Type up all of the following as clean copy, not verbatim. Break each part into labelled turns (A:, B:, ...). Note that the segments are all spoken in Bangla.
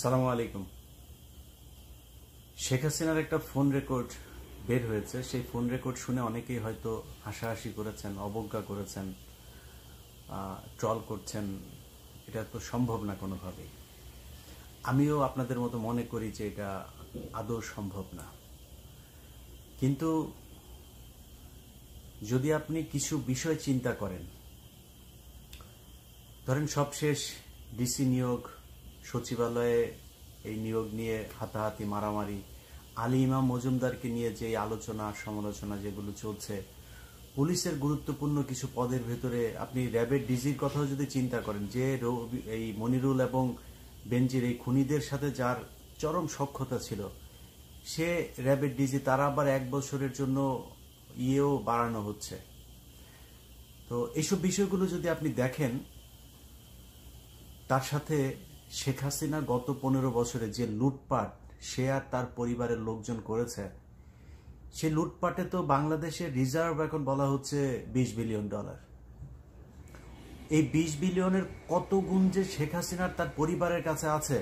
A: সালামু আলাইকুম। শেখ হাসিনার একটা ফোন রেকর্ড বের হয়েছে। সেই ফোন রেকর্ড শুনে অনেকেই হয়তো হাসাহাসি করেছেন, অবজ্ঞা করেছেন, ট্রল করছেন। এটা তো সম্ভব না কোনোভাবেই। আমিও আপনাদের মতো মনে করি যে এটা আদৌ সম্ভব না। কিন্তু যদি আপনি কিছু বিষয় চিন্তা করেন, ধরেন সবশেষ ডিসি নিয়োগ, সচিবালয়ে এই নিয়োগ নিয়ে হাতাহাতি, মারামারি, আলী ইমাম মজুমদারকে নিয়ে যে আলোচনা সমালোচনা যেগুলো চলছে, পুলিশের গুরুত্বপূর্ণ কিছু পদের ভেতরে আপনি র্যাবের ডিজির কথাও যদি চিন্তা করেন, যে এই মনিরুল এবং বেনজির এই খুনিদের সাথে যার চরম সখ্যতা ছিল, সে র্যাবের ডিজি, তারা আবার 1 বছরের জন্য ইয়েও বাড়ানো হচ্ছে। তো এইসব বিষয়গুলো যদি আপনি দেখেন, তার সাথে শেখ হাসিনা গত 15 বছরে যে লুটপাট সে আর তার পরিবারের লোকজন করেছে, সে লুটপাটে তো বাংলাদেশের রিজার্ভ এখন বলা হচ্ছে $20 বিলিয়ন। এই 20 বিলিয়নের কত গুণ যে শেখ হাসিনার তার পরিবারের কাছে আছে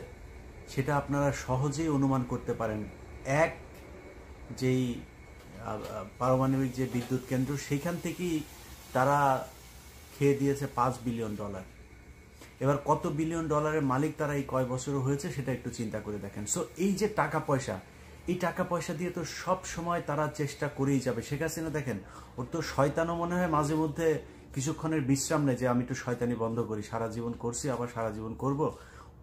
A: সেটা আপনারা সহজেই অনুমান করতে পারেন। এক, যেই পারমাণবিক যে বিদ্যুৎ কেন্দ্র, সেইখান থেকেই তারা খেয়ে দিয়েছে $5 বিলিয়ন। এবার কত বিলিয়ন ডলারের মালিক তারা এই কয় বছর হয়েছে সেটা একটু চিন্তা করে দেখেন। সো এই যে টাকা পয়সা, এই টাকা পয়সা দিয়ে তো সব সময় তারা চেষ্টা করেই যাবে। শেখ হাসিনা দেখেন, ওর তো শয়তানও মনে হয় মাঝে মধ্যে কিছুক্ষণের বিশ্রাম নেই যে আমি একটু শয়তানি বন্ধ করি, সারা জীবন করছি আবার সারা জীবন করব।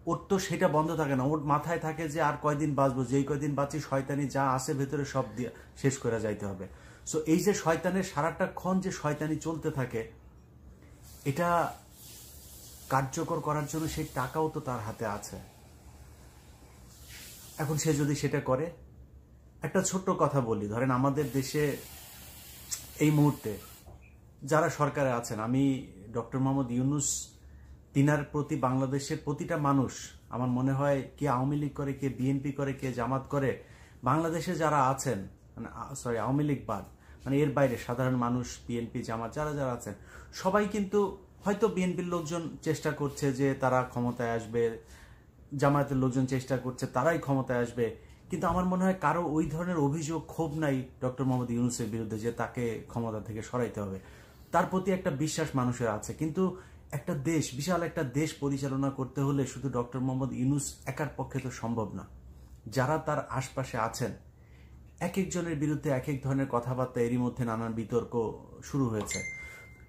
A: ওর তো সেটা বন্ধ থাকে না। ওর মাথায় থাকে যে আর কয়দিন বাঁচবো, যেই কয়দিন বাঁচি শয়তানি যা আছে ভেতরে সব দিয়ে শেষ করে যাইতে হবে। সো এই যে শয়তানের সারাটাক্ষণ যে শয়তানি চলতে থাকে, এটা কার্যকর করার জন্য সেই টাকাও তো তার হাতে আছে। এখন সে যদি সেটা করে, একটা ছোট্ট কথা বলি, ধরেন আমাদের দেশে এই মুহূর্তে যারা সরকারে আছেন, আমি ডক্টর মোহাম্মদ ইউনূস, তিনার প্রতি বাংলাদেশের প্রতিটা মানুষ, আমার মনে হয় কে আওয়ামী লীগ করে, কে বিএনপি করে, কে জামাত করে, বাংলাদেশে যারা আছেন, মানে সরি আওয়ামী লীগ বাদ, মানে এর বাইরে সাধারণ মানুষ, বিএনপি জামাত যারা যারা আছেন, সবাই কিন্তু হয়তো বিএনপির লোকজন চেষ্টা করছে যে তারা ক্ষমতায় আসবে, জামায়াতের লোকজন চেষ্টা করছে তারাই ক্ষমতায় আসবে, কিন্তু আমার মনে হয় কারো ওই ধরনের অভিযোগ, ক্ষোভ নাই ডক্টর মোহাম্মদ ইউনূসের বিরুদ্ধে যে তাকে ক্ষমতা থেকে সরাইতে হবে। তার প্রতি একটা বিশ্বাস মানুষের আছে। কিন্তু একটা দেশ, বিশাল একটা দেশ পরিচালনা করতে হলে শুধু ডক্টর মোহাম্মদ ইউনূস একার পক্ষে তো সম্ভব না। যারা তার আশপাশে আছেন, এক একজনের বিরুদ্ধে এক এক ধরনের কথাবার্তা, এরই মধ্যে নানান বিতর্ক শুরু হয়েছে।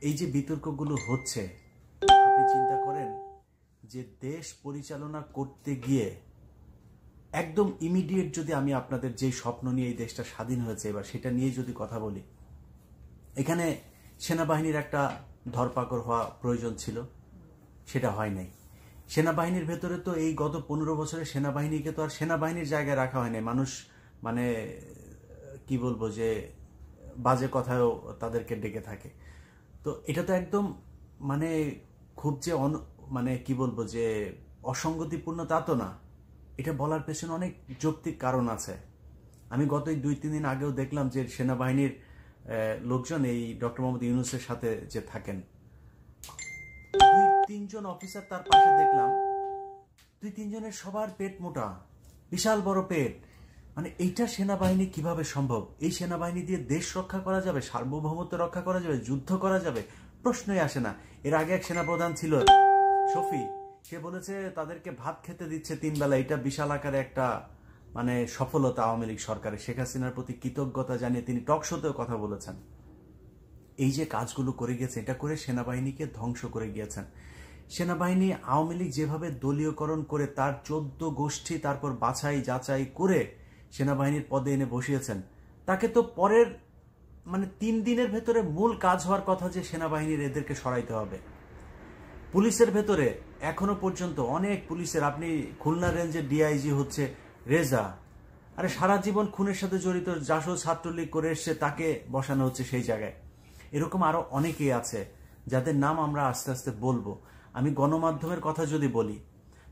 A: এই যে বিতর্কগুলো হচ্ছে, আপনি চিন্তা করেন যে দেশ পরিচালনা করতে গিয়ে একদম ইমিডিয়েট, যদি আমি আপনাদের যে স্বপ্ন নিয়ে এই দেশটা স্বাধীন হয়েছে এবার সেটা নিয়ে যদি কথা বলি, এখানে সেনাবাহিনীর একটা ধরপাকড় হওয়া প্রয়োজন ছিল, সেটা হয় নাই। সেনাবাহিনীর ভেতরে তো এই গত 15 বছরে সেনাবাহিনীকে তো আর সেনাবাহিনীর জায়গায় রাখা হয় নাই। মানুষ মানে কি বলবো, যে বাজে কথাও তাদেরকে ডেকে থাকে। তো এটা তো একদম মানে খুব যে মানে কি বলবো, যে অসঙ্গতিপূর্ণ তা তো না। এটা বলার পেছনে অনেক যৌক্তিক কারণ আছে। আমি গত 2-3 দিন আগেও দেখলাম যে সেনাবাহিনীর লোকজন এই ডক্টর মোহাম্মদ ইউনূসের সাথে যে থাকেন, 2-3 জন অফিসার তার পাশে দেখলাম, 2-3 জনের সবার পেট মোটা, বিশাল বড় পেট। মানে এইটা সেনাবাহিনী কিভাবে সম্ভব? এই সেনাবাহিনী দিয়ে দেশ রক্ষা করা যাবে, সার্বভৌমত্ব রক্ষা করা যাবে, যুদ্ধ করা যাবে? প্রশ্নই আসে না। এর আগে এক সেনাপ্রধান ছিল শফি, সে বলেছে তাদেরকে ভাত খেতে দিচ্ছে 3 বেলা। এটা বিশাল আকারে একটা মানে সফলতা আওয়ামী লীগ সরকারের। শেখ হাসিনার প্রতি কৃতজ্ঞতা জানিয়ে তিনি টক শোতেও কথা বলেছেন। এই যে কাজগুলো করে গিয়েছে, এটা করে সেনাবাহিনীকে ধ্বংস করে গিয়েছেন। সেনাবাহিনী আওয়ামী লীগ যেভাবে দলীয়করণ করে তার 14 গোষ্ঠী তারপর বাছাই যাচাই করে সেনাবাহিনীর পদে এনে বসিয়েছেন, তাকে তো পরের মানে 3 দিনের ভেতরে মূল কাজ হওয়ার কথা যে সেনাবাহিনীর এদেরকে সরাইতে হবে। পুলিশের ভেতরে এখনো পর্যন্ত অনেক পুলিশের, আপনি খুলনা রেঞ্জের ডিআইজি হচ্ছে রেজা, আরে সারা জীবন খুনের সাথে জড়িত, জাসদ ছাত্রলীগ করে এসছে, তাকে বসানো হচ্ছে সেই জায়গায়। এরকম আরো অনেকেই আছে যাদের নাম আমরা আস্তে আস্তে বলবো। আমি গণমাধ্যমের কথা যদি বলি,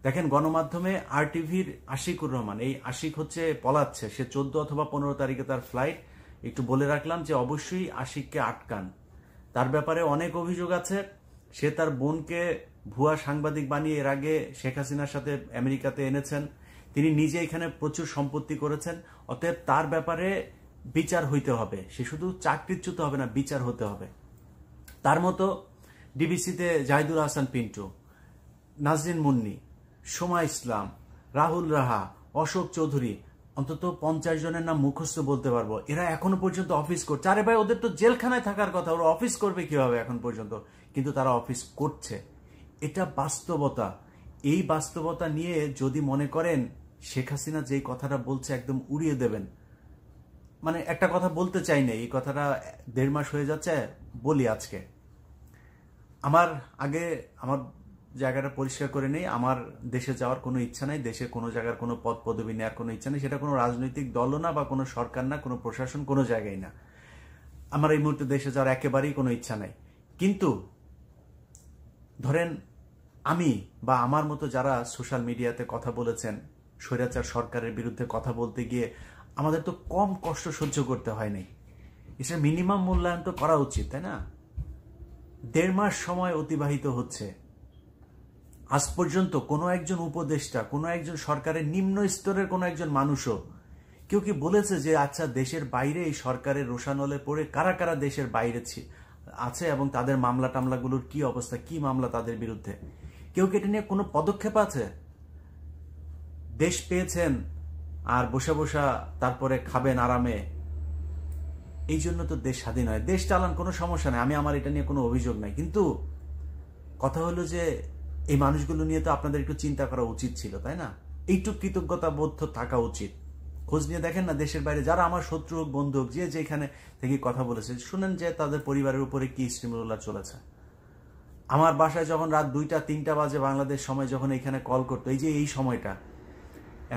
A: দেখেন গণমাধ্যমে আরটিভির আশিকুর রহমান, এই আশিক হচ্ছে পলাচ্ছে, সে 14 অথবা 15 তারিখে তার ফ্লাইট। একটু বলে রাখলাম যে অবশ্যই আশিককে আটকান, তার ব্যাপারে অনেক অভিযোগ আছে। সে তার বোনকে ভুয়া সাংবাদিক বানিয়ে এর আগে শেখ হাসিনার সাথে আমেরিকাতে এনেছেন, তিনি নিজে এখানে প্রচুর সম্পত্তি করেছেন, অতএব তার ব্যাপারে বিচার হইতে হবে। সে শুধু চাকরিচ্যুত হবে না, বিচার হতে হবে। তার মতো ডিবিসিতে জাহিদুল হাসান পিন্টু, নাজরিন মুন্নি, সোমা ইসলাম, রাহুল রাহা, অশোক চৌধুরী, অন্তত 50 জনের নাম মুখস্থ বলতে পারবো। এরা এখনো পর্যন্ত অফিস করছে। আরে ভাই, ওদের তো জেলখানায় থাকার কথা, ওরা অফিস করবে কিভাবে এখন পর্যন্ত? কিন্তু তারা অফিস করছে। এটা বাস্তবতা। এই বাস্তবতা নিয়ে যদি মনে করেন শেখ হাসিনা যেই কথাটা বলছে একদম উড়িয়ে দেবেন, মানে একটা কথা বলতে চাই না, এই কথাটা 1.5 মাস হয়ে যাচ্ছে, বলি আজকে। আমার জায়গাটা পরিষ্কার করে নেই। আমার দেশে যাওয়ার কোনো ইচ্ছা নাই, দেশে কোনো জায়গার কোনো পদ পদবি নেওয়ার কোনো ইচ্ছা নেই। সেটা কোনো রাজনৈতিক দলও না, বা কোনো সরকার না, কোনো প্রশাসন, কোনো জায়গায় না। আমার এই মুহূর্তে দেশে যাওয়ার একেবারেই কোনো ইচ্ছা নাই। কিন্তু ধরেন আমি বা আমার মতো যারা সোশ্যাল মিডিয়াতে কথা বলেছেন স্বৈরাচার সরকারের বিরুদ্ধে কথা বলতে গিয়ে, আমাদের তো কম কষ্ট সহ্য করতে হয় নাই। এটা মিনিমাম মূল্যায়ন তো করা উচিত, তাই না? 1.5 মাস সময় অতিবাহিত হচ্ছে, আজ পর্যন্ত কোনো একজন উপদেষ্টা, কোনো একজন সরকারের নিম্ন স্তরের কোনো একজন মানুষও কেউ কি বলেছে যে আচ্ছা দেশের বাইরে এই সরকারের রোষানলে পড়ে কারা কারা দেশের বাইরে আছে এবং তাদের মামলা টামলাগুলোর কি অবস্থা, কি মামলা তাদের বিরুদ্ধে? কেউ কি এটা নিয়ে কোনো পদক্ষেপ আছে? দেশ পেয়েছেন আর বসে বসা তারপরে খাবেন আরামে, এই জন্য তো দেশ স্বাধীন হয়। দেশ চালান, কোনো সমস্যা নেই, আমি আমার এটা নিয়ে কোনো অভিযোগ নাই। কিন্তু কথা হলো যে এই মানুষগুলো নিয়ে তো আপনাদের একটু চিন্তা করা উচিত ছিল, তাই না? এইটুকু কৃতজ্ঞতা বোধ থাকা উচিত। খোঁজ নিয়ে দেখেন না, দেশের বাইরে যারা আমার শত্রু হোক বন্ধু হোক, যে যেখানে থেকে কথা বলেছে, শুনেন যে তাদের পরিবারের উপরে কি স্টিমুলার চলেছে। আমার বাসায় যখন রাত 2টা-3টা বাজে বাংলাদেশ সময় যখন এখানে কল করতো, এই যে এই সময়টা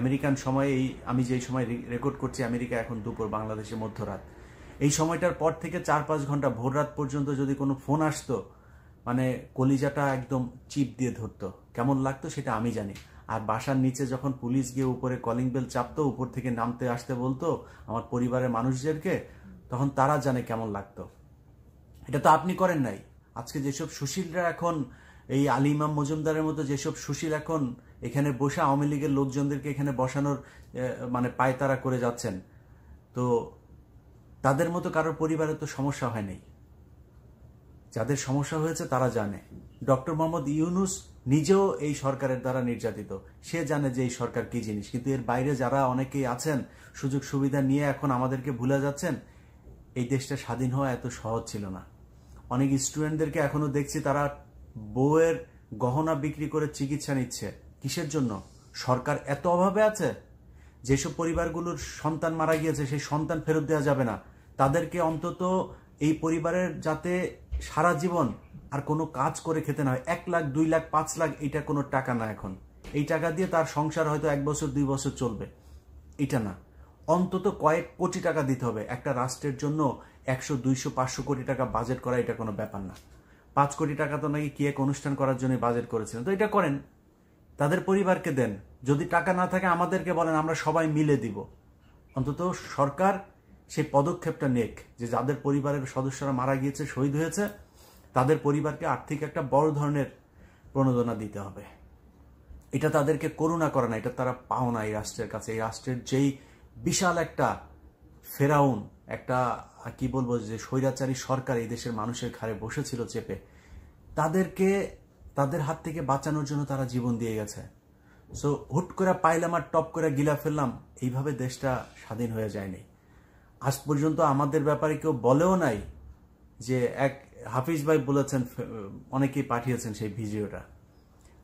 A: আমেরিকান সময়ে, এই আমি যেই সময় রেকর্ড করছি আমেরিকা এখন দুপুর, বাংলাদেশে মধ্যরাত, এই সময়টার পর থেকে 4-5 ঘন্টা ভোর রাত পর্যন্ত যদি কোনো ফোন আসতো, মানে কলিজাটা একদম চিপ দিয়ে ধরতো। কেমন লাগতো সেটা আমি জানি। আর বাসার নিচে যখন পুলিশ গিয়ে উপরে কলিং বেল চাপতো, উপর থেকে নামতে আসতে বলতো আমার পরিবারের মানুষদেরকে, তখন তারা জানে কেমন লাগতো। এটা তো আপনি করেন নাই। আজকে যেসব সুশীলরা এখন, এই আলী ইমাম মজুমদারের মতো যেসব সুশীল এখন এখানে বসে আওয়ামী লীগের লোকজনদেরকে এখানে বসানোর মানে পায়তারা করে যাচ্ছেন, তো তাদের মতো কারোর পরিবারে তো সমস্যা হয় নাই। যাদের সমস্যা হয়েছে তারা জানে। ডক্টর মোহাম্মদ ইউনূস নিজেও এই সরকারের দ্বারা নির্যাতিত, সে জানে যে এই সরকার কি জিনিস। কিন্তু এর বাইরে যারা অনেকেই আছেন সুযোগ সুবিধা নিয়ে এখন আমাদেরকে ভুলে যাচ্ছেন, এই দেশটা স্বাধীন হওয়া এত সহজ ছিল না। অনেক স্টুডেন্টদেরকে এখনো দেখছি তারা বউয়ের গহনা বিক্রি করে চিকিৎসা নিচ্ছে। কিসের জন্য? সরকার এত অভাবে আছে। যেসব পরিবারগুলোর সন্তান মারা গিয়েছে সেই সন্তান ফেরত দেওয়া যাবে না, তাদেরকে অন্তত এই পরিবারের যাতে সারা জীবন আর কোনো কাজ করে খেতে না হয়। 1 লাখ, 2 লাখ, 5 লাখ এটা কোনো টাকা না। এখন এই টাকা দিয়ে তার সংসার হয়তো 1 বছর 2 বছর চলবে, এটা না। অন্তত কয়েক কোটি টাকা দিতে হবে। একটা রাষ্ট্রের জন্য 100, 200, 500 কোটি টাকা বাজেট করা এটা কোনো ব্যাপার না। 5 কোটি টাকা তো নাকি কি এক অনুষ্ঠান করার জন্য বাজেট করেছিলেন, তো এটা করেন, তাদের পরিবারকে দেন। যদি টাকা না থাকে আমাদেরকে বলেন, আমরা সবাই মিলে দিব। অন্তত সরকার সেই পদক্ষেপটা নেক যে যাদের পরিবারের সদস্যরা মারা গিয়েছে, শহীদ হয়েছে, তাদের পরিবারকে আর্থিক একটা বড় ধরনের প্রণোদনা দিতে হবে। এটা তাদেরকে করুণা করে না, এটা তারা পাওনা এই রাষ্ট্রের কাছে। এই রাষ্ট্রের যেই বিশাল একটা ফেরাউন, একটা কি বলবো, যে স্বৈরাচারী সরকার এই দেশের মানুষের ঘাড়ে বসেছিল চেপে, তাদেরকে তাদের হাত থেকে বাঁচানোর জন্য তারা জীবন দিয়ে গেছে। সো হুট করে পাইলাম আর টপ করে গিলা ফেললাম, এইভাবে দেশটা স্বাধীন হয়ে যায়নি। আজ পর্যন্ত আমাদের ব্যাপারে কেউ বলেও নাই যে, এক হাফিজ ভাই বলেছেন, অনেকেই পাঠিয়েছেন সেই ভিডিওটা।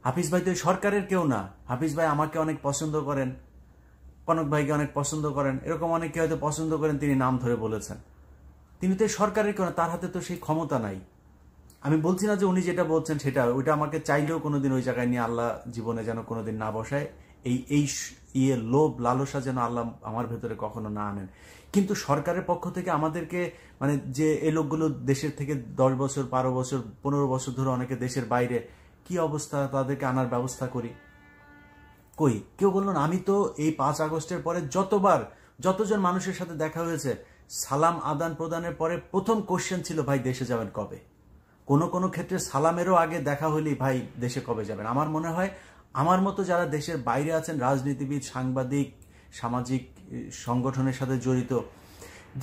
A: হাফিজ ভাই তো সরকারের কেউ না। হাফিজ ভাই আমাকে অনেক পছন্দ করেন, কনক ভাইকে অনেক পছন্দ করেন, এরকম অনেকে হয়তো পছন্দ করেন, তিনি নাম ধরে বলেছেন। তিনি তো সরকারের কেউ না, তার হাতে তো সেই ক্ষমতা নাই। আমি বলছি না যে উনি যেটা বলছেন সেটা, ওইটা আমাকে চাইলেও কোনোদিন ওই জায়গায় নিয়ে আল্লাহ জীবনে যেন কোনোদিন না বসায়। এই লোভ লালসা যেন আল্লাহ আমার ভেতরে কখনো না আনেন। কিন্তু সরকারের পক্ষ থেকে আমাদেরকে, মানে যে এই লোকগুলো দেশের থেকে 10 বছর, 12 বছর, 15 বছর ধরে অনেকে দেশের বাইরে, কি অবস্থা, তাদেরকে আনার ব্যবস্থা করি, কই কেউ বলল না। আমি তো এই 5 আগস্টের পরে যতজন মানুষের সাথে দেখা হয়েছে, সালাম আদান প্রদানের পরে প্রথম কোশ্চেন ছিল, ভাই দেশে যাবেন কবে? কোনো ক্ষেত্রে সালামেরও আগে দেখা হলেই, ভাই দেশে কবে যাবেন? আমার মনে হয় আমার মতো যারা দেশের বাইরে আছেন, রাজনীতিবিদ, সাংবাদিক, সামাজিক সংগঠনের সাথে জড়িত,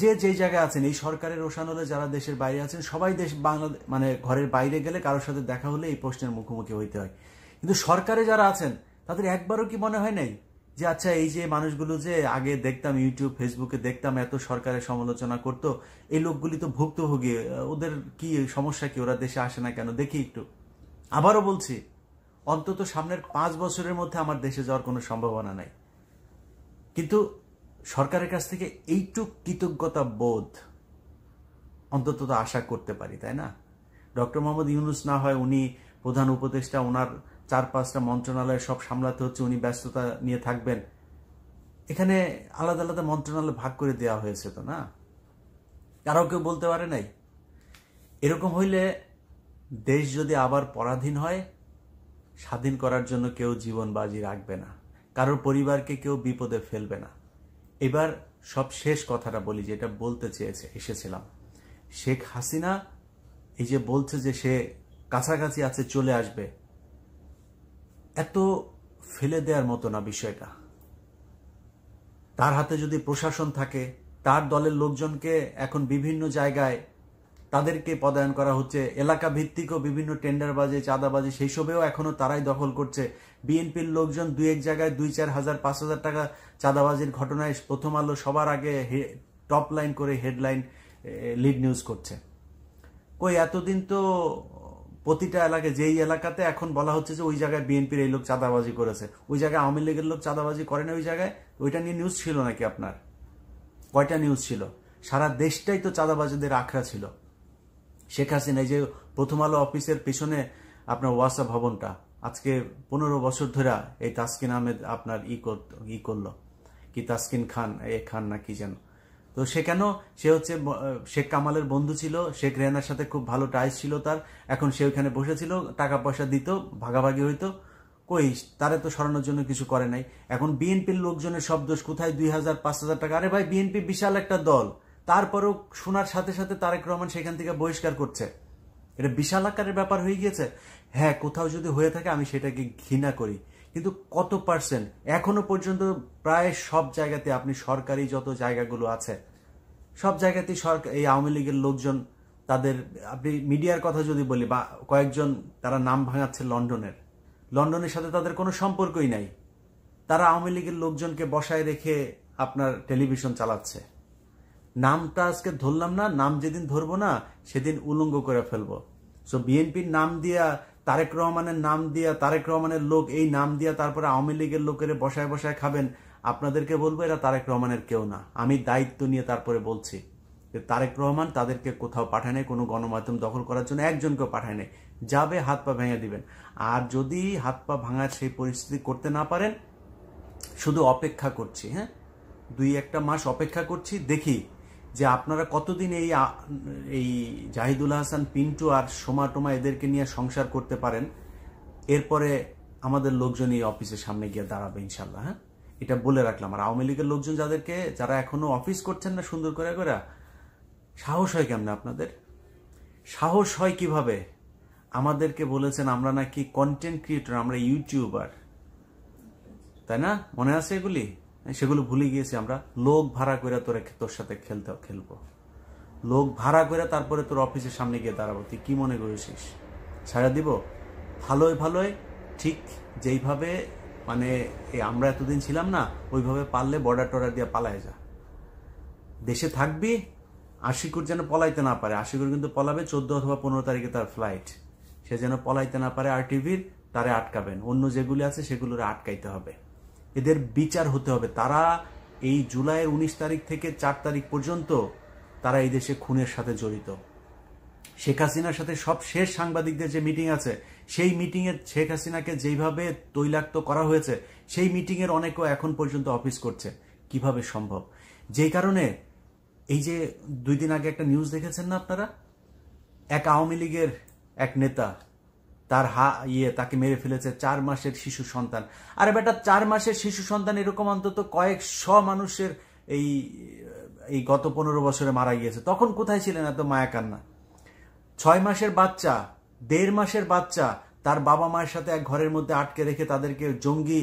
A: যে যেই জায়গায় আছেন, এই সরকারের রোষানলে যারা দেশের বাইরে আছেন, সবাই বাংলাদেশ মানে ঘরের বাইরে গেলে কারোর সাথে দেখা হলে এই প্রশ্নের মুখোমুখি হইতে হয়। কিন্তু সরকারে যারা আছেন তাদের একবারও কি মনে হয় নাই যে আচ্ছা এই যে মানুষগুলো যে আগে দেখতাম ইউটিউব ফেসবুকে দেখতাম এত সরকারের সমালোচনা করতো, এই লোকগুলি তো ভুক্তভোগী, ওদের কি সমস্যা, কি ওরা দেশে আসে না কেন, দেখি একটু। আবারও বলছি, অন্তত সামনের 5 বছরের মধ্যে আমার দেশে যাওয়ার কোনো সম্ভাবনা নাই, কিন্তু সরকারের কাছ থেকে এইটুক কৃতজ্ঞতা বোধ অন্তত তো আশা করতে পারি, তাই না? ডক্টর মোহাম্মদ ইউনূস না হয় উনি প্রধান উপদেষ্টা, ওনার 4-5টা মন্ত্রণালয় সব সামলাতে হচ্ছে, উনি ব্যস্ততা নিয়ে থাকবেন, এখানে আলাদা আলাদা মন্ত্রণালয় ভাগ করে দেওয়া হয়েছে তো না? কারো কেউ বলতে পারে নাই? এরকম হইলে দেশ যদি আবার পরাধীন হয়, স্বাধীন করার জন্য কেউ জীবন বাজি রাখবে না, কারোর পরিবারকে কেউ বিপদে ফেলবে না। এবার সব শেষ কথাটা বলি, যেটা বলতে এসেছিলাম। শেখ হাসিনা এই যে বলছে যে সে কাছাকাছি আছে, চলে আসবে, এত ফেলে দেওয়ার মতো না বিষয়টা। তার হাতে যদি প্রশাসন থাকে, তার দলের লোকজনকে এখন বিভিন্ন জায়গায় তাদেরকে পদায়ন করা হচ্ছে, এলাকা ভিত্তিকও বিভিন্ন টেন্ডারবাজি, চাঁদাবাজি, সেই সবেও এখনো তারাই দখল করছে। বিএনপির লোকজন 2-1 জায়গায় 2-4 হাজার 5,000 টাকা চাঁদাবাজির ঘটনায় প্রথম আলো সবার আগে টপ লাইন করে হেডলাইন লিড নিউজ করছে। কই এতদিন তো প্রতিটা এলাকায়, যেই এলাকাতে এখন বলা হচ্ছে যে ওই জায়গায় বিএনপির এই লোক চাঁদাবাজি করেছে, ওই জায়গায় আওয়ামী লীগের লোক চাঁদাবাজি করে না, ওই জায়গায় ওইটা নিয়ে নিউজ ছিল নাকি আপনার? কয়টা নিউজ ছিল? সারা দেশটাই তো চাঁদাবাজিদের আখড়া ছিল। শেখ হাসিনা এই যে প্রথম আলো অফিসের পিছনে আপনার ওয়াসা ভবনটা আজকে 15 বছর ধরে এই তাসকিন আহমেদ আপনার করলো কি, তাসকিন খান খান না কি যেন, তো সে কেন, সে হচ্ছে শেখ কামালের বন্ধু ছিল, শেখ রেহানার সাথে খুব ভালো টাইস ছিল তার, এখন সে ওখানে বসেছিল, টাকা পয়সা দিত, ভাগাভাগি হইতো, কই তারে তো সরানোর জন্য কিছু করে নাই। এখন বিএনপির লোকজনের সব দোষ, কোথায় 2,000-5,000 টাকা? আরে ভাই, বিএনপি বিশাল একটা দল, তারপরেও শোনার সাথে সাথে তারেক রহমান সেখান থেকে বহিষ্কার করছে। এটা বিশাল আকারের ব্যাপার হয়ে গিয়েছে। হ্যাঁ, কোথাও যদি হয়ে থাকে আমি সেটাকে ঘৃণা করি, কিন্তু কত পার্সেন্ট? এখনো পর্যন্ত প্রায় সব জায়গাতে, আপনি সরকারি যত জায়গাগুলো আছে সব জায়গাতেই এই আওয়ামী লীগের লোকজন, তাদের, আপনি মিডিয়ার কথা যদি বলি, বা কয়েকজন তারা নাম ভাঙাচ্ছে লন্ডনের সাথে তাদের কোনো সম্পর্কই নাই, তারা আওয়ামী লীগের লোকজনকে বসায় রেখে আপনার টেলিভিশন চালাচ্ছে। নামটা আজকে ধরলাম না, নাম যেদিন ধরবো না সেদিন উলঙ্গ করে ফেলবো। সো বিএনপির নাম দিয়া, তারেক রহমানের নাম দিয়া, তারেক রহমানের লোক, এই নাম দিয়া তারপরে আওয়ামী লীগের লোকের বসায় বসায় খাবেন, আপনাদেরকে বলবো এরা তারেক রহমানের কেউ না। আমি দায়িত্ব নিয়ে তারপরে বলছি যে তারেক রহমান তাদেরকে কোথাও পাঠায় নাই, কোনো গণমাধ্যম দখল করার জন্য একজনকেও পাঠায় নাই। যাবে, হাত পা ভেঙে দিবেন। আর যদি হাত পা ভাঙার সেই পরিস্থিতি করতে না পারেন, শুধু অপেক্ষা করছি, হ্যাঁ, 2-1 মাস অপেক্ষা করছি, দেখি যে আপনারা কতদিন এই জাহিদুল হাসান, পিন্টু আর সোমা টোমা এদেরকে নিয়ে সংসার করতে পারেন। এরপরে আমাদের লোকজন এই অফিসের সামনে গিয়ে দাঁড়াবে ইনশাল্লাহ। হ্যাঁ, এটা বলে রাখলাম। আর আওয়ামী লীগের লোকজন যারা এখনো অফিস করছেন না সুন্দর করে, সাহস হয় কেমনে আপনাদের? সাহস হয় কিভাবে? আমাদেরকে বলেছেন আমরা নাকি কন্টেন্ট ক্রিয়েটর, আমরা ইউটিউবার, তাই না? মনে আছে এগুলি? সেগুলো ভুলে গিয়েছি আমরা। লোক ভাড়া করে তোর সাথে খেলবো, লোক ভাড়া করে তারপরে তোর অফিসের সামনে গিয়ে দাঁড়াবো। তুই কি মনে করেছিস ছাড়া দিব? ভালোই ঠিক যেইভাবে মানে আমরা এতদিন ছিলাম না, ওইভাবে পারলে বর্ডার টর্ডার দিয়ে পালায় যা। দেশে থাকবি, আশিকুর যেন পলাইতে না পারে। আশিকুর কিন্তু পলাবে 14 অথবা 15 তারিখে তার ফ্লাইট, সে যেন পলাইতে না পারে। RTVর তারে আটকাবেন, অন্য যেগুলি আছে সেগুলোর আটকাইতে হবে, এদের বিচার হতে হবে। তারা এই জুলাইয়ের 19 তারিখ থেকে 4 তারিখ পর্যন্ত তারা এই দেশে খুনের সাথে জড়িত। শেখ হাসিনার সাথে সব শেষ সাংবাদিকদের যে মিটিং আছে, সেই মিটিংয়ে শেখ হাসিনাকে যেইভাবে তৈলাক্ত করা হয়েছে, সেই মিটিংয়ের অনেকেও এখন পর্যন্ত অফিস করছে। কিভাবে সম্ভব? যেই কারণে এই যে 2 দিন আগে একটা নিউজ দেখেছেন না আপনারা, এক আওয়ামী লীগের এক নেতা তার তাকে মেরে ফেলেছে 4 মাসের শিশু সন্তান। আরে বেটা, 4 মাসের শিশু সন্তান এরকম অন্তত কয়েকশো মানুষের এই গত 15 বছরে মারা গিয়েছে। তখন কোথায় ছিলেন এত মায়া কান্না? 6 মাসের বাচ্চা, 1.5 মাসের বাচ্চা, তার বাবা মায়ের সাথে এক ঘরের মধ্যে আটকে রেখে তাদেরকে জঙ্গি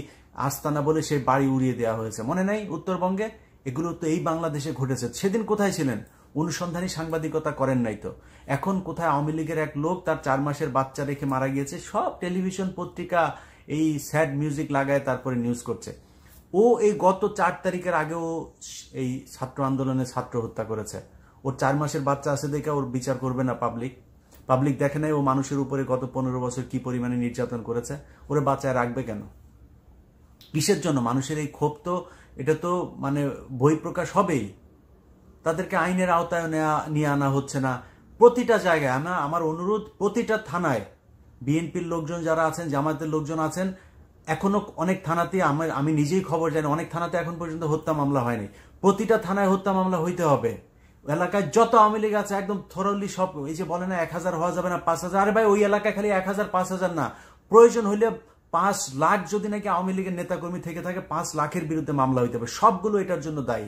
A: আস্তানা বলে সেই বাড়ি উড়িয়ে দেওয়া হয়েছে, মনে নাই উত্তরবঙ্গে? এগুলো তো এই বাংলাদেশে ঘটেছে। সেদিন কোথায় ছিলেন? অনুসন্ধানী সাংবাদিকতা করেন নাই তো। এখন কোথায় আওয়ামী লীগের এক লোক তার 4 মাসের বাচ্চা রেখে মারা গিয়েছে, সব টেলিভিশন পত্রিকা এই স্যাড মিউজিক লাগায় তারপরে নিউজ করছে। ও এই গত 4 তারিখের আগেও এই ছাত্র আন্দোলনে ছাত্র হত্যা করেছে। ওর 4 মাসের বাচ্চা আছে দেখে ওর বিচার করবে না পাবলিক দেখে নাই ও মানুষের উপরে গত 15 বছর কি পরিমাণে নির্যাতন করেছে? ওরে বাঁচায় রাখবে কেন? কিসের জন্য? মানুষের এই ক্ষোভ তো, এটা তো মানে বহিঃপ্রকাশ হবেই। তাদেরকে আইনের আওতায় নিয়ে আনা হচ্ছে না। প্রতিটা জায়গায় আমার অনুরোধ, প্রতিটা থানায় বিএনপির লোকজন যারা আছেন, জামায়াতের লোকজন আছেন, এখনো অনেক থানাতে আমি নিজেই খবর জানি, অনেক থানাতে এখন পর্যন্ত হত্যা মামলা হয়নি। প্রতিটা থানায় হত্যা মামলা হইতে হবে। এলাকায় যত আওয়ামী লীগ আছে একদম থরলি সব, এই যে বলে না 1000 হওয়া যাবে না 5000, আরে ভাই ওই এলাকায় খালি 1000 5000 না, প্রয়োজন হইলে 5 লাখ যদি নাকি আওয়ামী লীগের নেতাকর্মী থেকে থাকে 5 লাখের বিরুদ্ধে মামলা হইতে হবে। সবগুলো এটার জন্য দায়ী।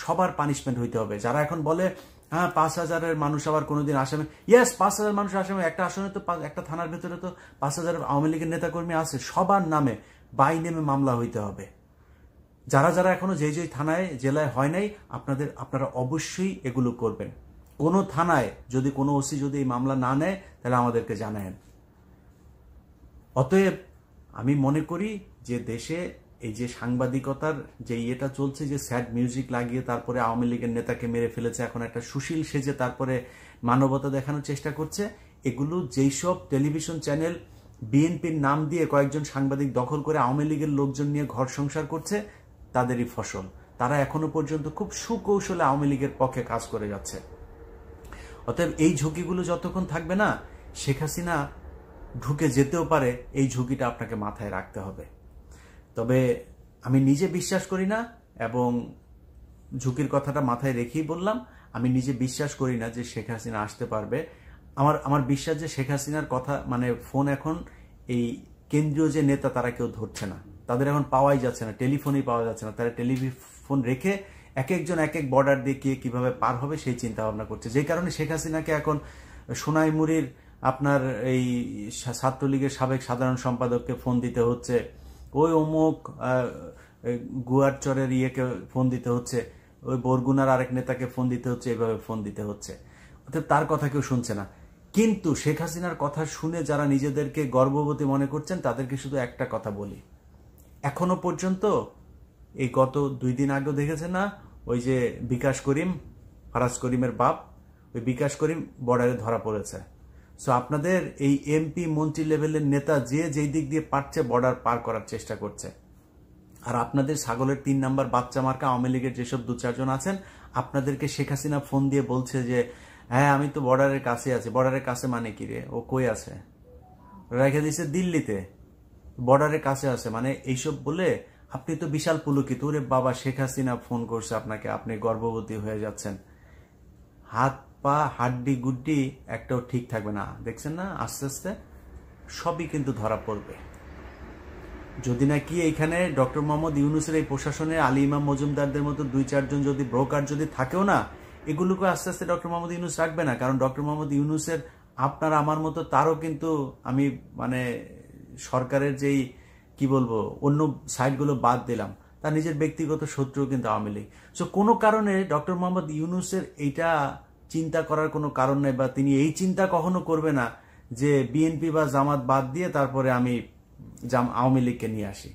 A: সবার পানিশমেন্ট হইতে হবে। যারা এখন বলে হ্যাঁ 5000-এর মানুষ আবার কোনোদিন আসামি, ইয়েস 5000 মানুষ আসামি, একটা আসনে তো একটা থানার ভেতরে তো 5000 আওয়ামী লীগের নেতাকর্মী আছে, সবার নামে বাই নেমে মামলা হইতে হবে। যারা যারা এখনো যে থানায় জেলায় হয় নাই, আপনারা অবশ্যই এগুলো করবেন। কোনো থানায় যদি কোনো ওসি যদি এই মামলা না নেয় তাহলে আমাদেরকে জানায়েন। অতএব আমি মনে করি যে দেশে এই যে সাংবাদিকতার যে ইয়েটা চলছে, যে স্যাড মিউজিক লাগিয়ে তারপরে আওয়ামী লীগের নেতাকে মেরে ফেলেছে, এখন একটা সুশীল সেজে তারপরে মানবতা দেখানোর চেষ্টা করছে, এগুলো যেই সব টেলিভিশন চ্যানেল বিএনপির নাম দিয়ে কয়েকজন সাংবাদিক দখল করে আওয়ামী লীগের লোকজন নিয়ে ঘর সংসার করছে, তাদেরই ফসল। তারা এখনো পর্যন্ত খুব সুকৌশলে আওয়ামী লীগের পক্ষে কাজ করে যাচ্ছে। অতএব এই ঝুঁকিগুলো যতক্ষণ থাকবে না, শেখ হাসিনা ঢুকে যেতেও পারে, এই ঝুঁকিটা আপনাকে মাথায় রাখতে হবে। তবে আমি নিজে বিশ্বাস করি না, এবং ঝুঁকির কথাটা মাথায় রেখেই বললাম, আমি নিজে বিশ্বাস করি না যে শেখ হাসিনা আসতে পারবে। আমার বিশ্বাস যে শেখ হাসিনার কথা মানে ফোন এখন এই কেন্দ্রীয় যে নেতা তারা কেউ ধরছে না, তাদের এখন পাওয়াই যাচ্ছে না, টেলিফোনেই পাওয়া যাচ্ছে না। তারা টেলিফোন রেখে এক একজন এক এক বর্ডার দিয়ে কিভাবে পার হবে সেই চিন্তা ভাবনা করছে। যে কারণে শেখ হাসিনাকে এখন সোনাইমুড়ির আপনার এই ছাত্রলীগের সাবেক সাধারণ সম্পাদককে ফোন দিতে হচ্ছে, ওই অমুক গুয়ারচরের ইয়েকে ফোন দিতে হচ্ছে, ওই বরগুনার আরেক নেতাকে ফোন দিতে হচ্ছে, এইভাবে ফোন দিতে হচ্ছে। অর্থাৎ তার কথা কেউ শুনছে না। কিন্তু শেখ হাসিনার কথা শুনে যারা নিজেদেরকে গর্ববতী মনে করছেন, তাদেরকে শুধু একটা কথা বলি, এখনো পর্যন্ত এই গত 2 দিন আগেও দেখেছেন না, ওই যে বিকাশ করিম, ফারাজ করিমের বাপ, ওই বিকাশ করিম বর্ডারে ধরা পড়েছে। সো আপনাদের এই এমপি মন্ত্রী লেভেলের নেতা যেই দিক দিয়ে পারছে বর্ডার পার করার চেষ্টা করছে। আর আপনাদের ছাগলের 3 নাম্বার বাচ্চা মার্কা আওয়ামী লীগের যেসব 2-4 জন আছেন, আপনাদেরকে শেখ হাসিনা ফোন দিয়ে বলছে যে হ্যাঁ আমি তো বর্ডারের কাছে আছি। বর্ডারের কাছে মানে কি রে? ও কই আছে? রেখে দিয়েছে দিল্লিতে, বর্ডারের কাছে আছে মানে এইসব বলে আপনি তো বিশাল পুলকিত। ওরে বাবা, শেখ হাসিনা ফোন করছে আপনাকে, আপনি গর্ভবতী হয়ে যাচ্ছেন, হাত পা হাড্ডি গুড্ডি একটাও ঠিক থাকবে না। দেখছেন না, আস্তে আস্তে সবই কিন্তু ধরা পড়বে। যদি নাকি এইখানে ডক্টর মোহাম্মদ ইউনূসের এই প্রশাসনে আলী ইমাম মজুমদারদের মতো 2-4 জন যদি ব্রোকার যদি থাকেও না, এগুলোকে আস্তে আস্তে ডক্টর মোহাম্মদ ইউনূস রাখবে না। কারণ ডক্টর মোহাম্মদ ইউনূসের আপনার আমার মতো তারও কিন্তু আমি মানে সরকারের যেই কি বলবো অন্য সাইডগুলো বাদ দিলাম, তার নিজের ব্যক্তিগত শত্রু কিন্তু আওয়ামী লীগ। সো কোনো কারণে ডক্টর মোহাম্মদ ইউনূসের এইটা চিন্তা করার কোনো কারণ নেই, বা তিনি এই চিন্তা কখনো করবে না যে বিএনপি বা জামাত বাদ দিয়ে তারপরে আমি আওয়ামী লীগকে নিয়ে আসি।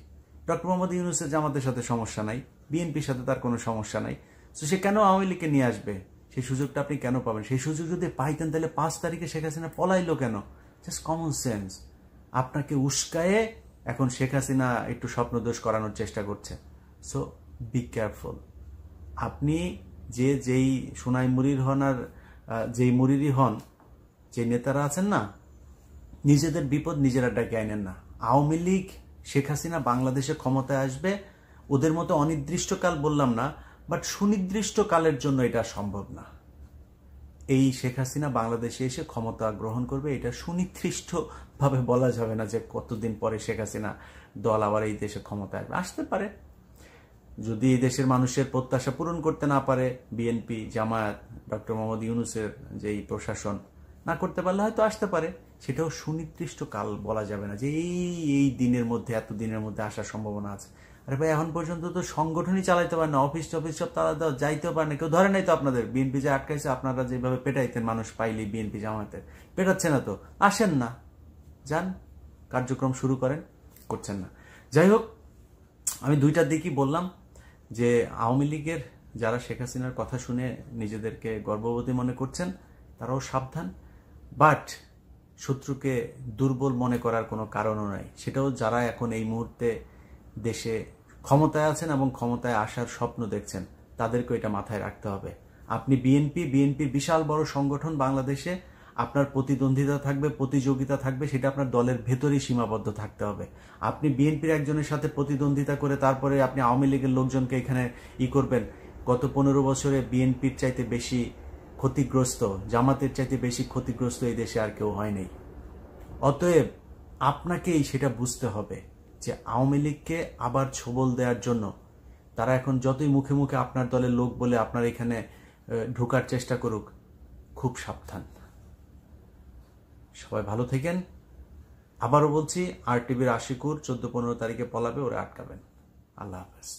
A: ডক্টর মোহাম্মদ ইউনূসের জামাতের সাথে সমস্যা নাই, বিএনপির সাথে তার কোনো সমস্যা নাই। তো সে কেন আওয়ামী লীগকে নিয়ে আসবে? সেই সুযোগটা আপনি কেন পাবেন? সেই সুযোগ যদি পাইতেন তাহলে 5 তারিখে শেখ হাসিনা পলাইলো কেন? Just common sense. আপনাকে উস্কায়ে এখন শেখ হাসিনা একটু স্বপ্নদোষ করানোর চেষ্টা করছে। So be careful. আপনি যেই সোনাই মুড়ির হন আর যেই মুড়িরই হন, যে নেতারা আছেন না, নিজেদের বিপদ নিজেরা ডেকে আনেন না। আওয়ামী লীগ শেখ হাসিনা বাংলাদেশে ক্ষমতায় আসবে, ওদের মতো অনির্দিষ্টকাল বললাম না, বাট সুনির্দিষ্ট কালের জন্য এটা সম্ভব না। এই শেখ হাসিনা বাংলাদেশে এসে ক্ষমতা গ্রহণ করবে, এটা সুনির্দিষ্টভাবে বলা যাবে না যে কতদিন পরে শেখ হাসিনা দল আবার এই দেশে ক্ষমতায় আসতে পারে। যদি এই দেশের মানুষের প্রত্যাশা পূরণ করতে না পারে বিএনপি, জামায়াত, ডক্টর মোহাম্মদ ইউনূসের যেই প্রশাসন না করতে পারলে হয়তো আসতে পারে। সেটাও সুনির্দিষ্ট কাল বলা যাবে না যে এই দিনের মধ্যে, এত দিনের মধ্যে আসার সম্ভাবনা আছে। আরে ভাই, এখন পর্যন্ত তো সংগঠনই চালাইতে পারে না, অফিস টফিস সব তারা যাইতেও পারে না, কেউ ধরে নাই তো আপনাদের। বিএনপি যে আটকাইছে, আপনারা যেভাবে পেটাইতেন মানুষ পাইলেই বিএনপি জামায়াতের, পেটাচ্ছে না তো, আসেন না, যান কার্যক্রম শুরু করেন, করছেন না। যাই হোক, আমি দুইটার দিকই বললাম যে আওয়ামী লীগের যারা শেখ হাসিনার কথা শুনে নিজেদেরকে গর্ববতী মনে করছেন তারাও সাবধান, বাট শত্রুকে দুর্বল মনে করার কোনো কারণও নাই। সেটাও যারা এখন এই মুহূর্তে দেশে ক্ষমতায় আছেন এবং ক্ষমতায় আসার স্বপ্ন দেখছেন, তাদেরকে এটা মাথায় রাখতে হবে। আপনি বিএনপির বিশাল বড় সংগঠন বাংলাদেশে, আপনার প্রতিদ্বন্দ্বিতা থাকবে, প্রতিযোগিতা থাকবে, সেটা আপনার দলের ভেতরেই সীমাবদ্ধ থাকতে হবে। আপনি বিএনপির একজনের সাথে প্রতিদ্বন্দ্বিতা করে তারপরে আপনি আওয়ামী লীগের লোকজনকে এখানে করবেন। গত 15 বছরে বিএনপির চাইতে বেশি ক্ষতিগ্রস্ত, জামাতের চাইতে বেশি ক্ষতিগ্রস্ত এই দেশে আর কেউ হয়নি। অতএব আপনাকেই সেটা বুঝতে হবে যে আওয়ামী লীগকে আবার ছোবল দেওয়ার জন্য তারা এখন যতই মুখে মুখে আপনার দলের লোক বলে আপনার এখানে ঢোকার চেষ্টা করুক, খুব সাবধান। সবাই ভালো থাকেন। আবারও বলছি, RTVর আশিকুর 14-15 তারিখে পলাবে, ওরা আটকাবেন। আল্লাহ হাফেজ।